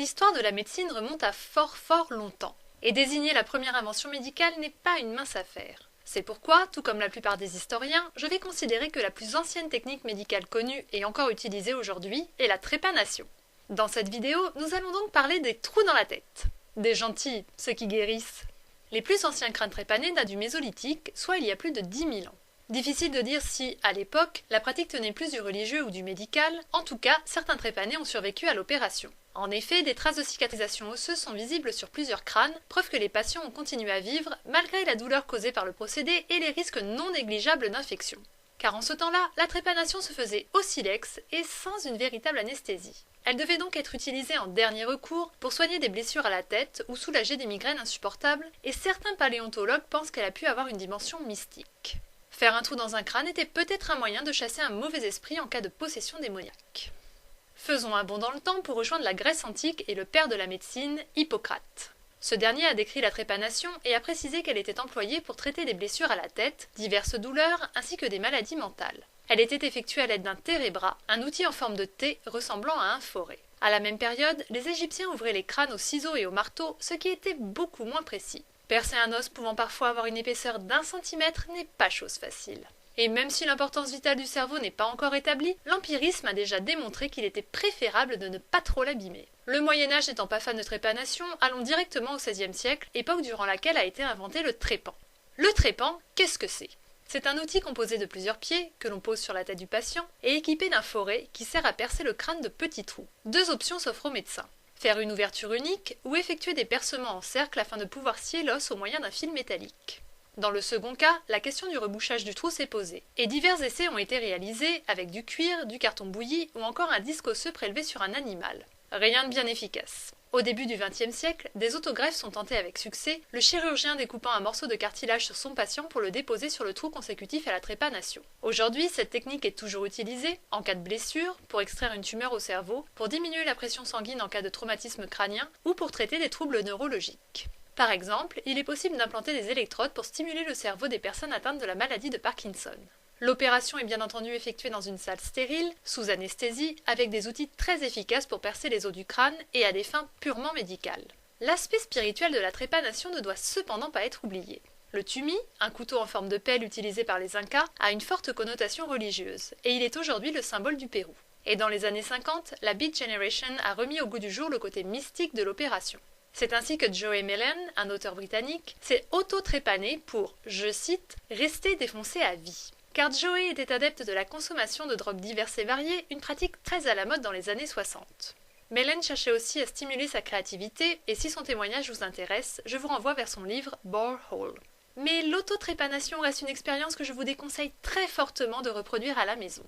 L'histoire de la médecine remonte à fort longtemps, et désigner la première invention médicale n'est pas une mince affaire. C'est pourquoi, tout comme la plupart des historiens, je vais considérer que la plus ancienne technique médicale connue et encore utilisée aujourd'hui est la trépanation. Dans cette vidéo, nous allons donc parler des trous dans la tête. Des gentils, ceux qui guérissent. Les plus anciens crânes trépanés datent du Mésolithique, soit il y a plus de 10 000 ans. Difficile de dire si, à l'époque, la pratique tenait plus du religieux ou du médical, en tout cas, certains trépanés ont survécu à l'opération. En effet, des traces de cicatrisation osseuse sont visibles sur plusieurs crânes, preuve que les patients ont continué à vivre malgré la douleur causée par le procédé et les risques non négligeables d'infection. Car en ce temps-là, la trépanation se faisait au silex et sans une véritable anesthésie. Elle devait donc être utilisée en dernier recours pour soigner des blessures à la tête ou soulager des migraines insupportables, et certains paléontologues pensent qu'elle a pu avoir une dimension mystique. Faire un trou dans un crâne était peut-être un moyen de chasser un mauvais esprit en cas de possession démoniaque. Faisons un bond dans le temps pour rejoindre la Grèce antique et le père de la médecine, Hippocrate. Ce dernier a décrit la trépanation et a précisé qu'elle était employée pour traiter des blessures à la tête, diverses douleurs ainsi que des maladies mentales. Elle était effectuée à l'aide d'un térébra, un outil en forme de T ressemblant à un forêt. À la même période, les Égyptiens ouvraient les crânes au ciseau et au marteau, ce qui était beaucoup moins précis. Percer un os pouvant parfois avoir une épaisseur d'1 centimètre n'est pas chose facile. Et même si l'importance vitale du cerveau n'est pas encore établie, l'empirisme a déjà démontré qu'il était préférable de ne pas trop l'abîmer. Le Moyen-Âge n'étant pas fan de trépanation, allons directement au XVIe siècle, époque durant laquelle a été inventé le trépan. Le trépan, qu'est-ce que c'est ? C'est un outil composé de plusieurs pieds, que l'on pose sur la tête du patient, et équipé d'un forêt qui sert à percer le crâne de petits trous. Deux options s'offrent aux médecins. Faire une ouverture unique ou effectuer des percements en cercle afin de pouvoir scier l'os au moyen d'un fil métallique. Dans le second cas, la question du rebouchage du trou s'est posée, et divers essais ont été réalisés avec du cuir, du carton bouilli ou encore un disque osseux prélevé sur un animal. Rien de bien efficace. Au début du XXe siècle, des autogreffes sont tentées avec succès, le chirurgien découpant un morceau de cartilage sur son patient pour le déposer sur le trou consécutif à la trépanation. Aujourd'hui, cette technique est toujours utilisée, en cas de blessure, pour extraire une tumeur au cerveau, pour diminuer la pression sanguine en cas de traumatisme crânien ou pour traiter des troubles neurologiques. Par exemple, il est possible d'implanter des électrodes pour stimuler le cerveau des personnes atteintes de la maladie de Parkinson. L'opération est bien entendu effectuée dans une salle stérile, sous anesthésie, avec des outils très efficaces pour percer les os du crâne et à des fins purement médicales. L'aspect spirituel de la trépanation ne doit cependant pas être oublié. Le tumi, un couteau en forme de pelle utilisé par les Incas, a une forte connotation religieuse, et il est aujourd'hui le symbole du Pérou. Et dans les années 50, la Beat Generation a remis au goût du jour le côté mystique de l'opération. C'est ainsi que Joey Mellon, un auteur britannique, s'est auto-trépané pour, je cite, « rester défoncé à vie ». Car Joey était adepte de la consommation de drogues diverses et variées, une pratique très à la mode dans les années 60. Mellon cherchait aussi à stimuler sa créativité, et si son témoignage vous intéresse, je vous renvoie vers son livre Borehole. Mais l'autotrépanation reste une expérience que je vous déconseille très fortement de reproduire à la maison.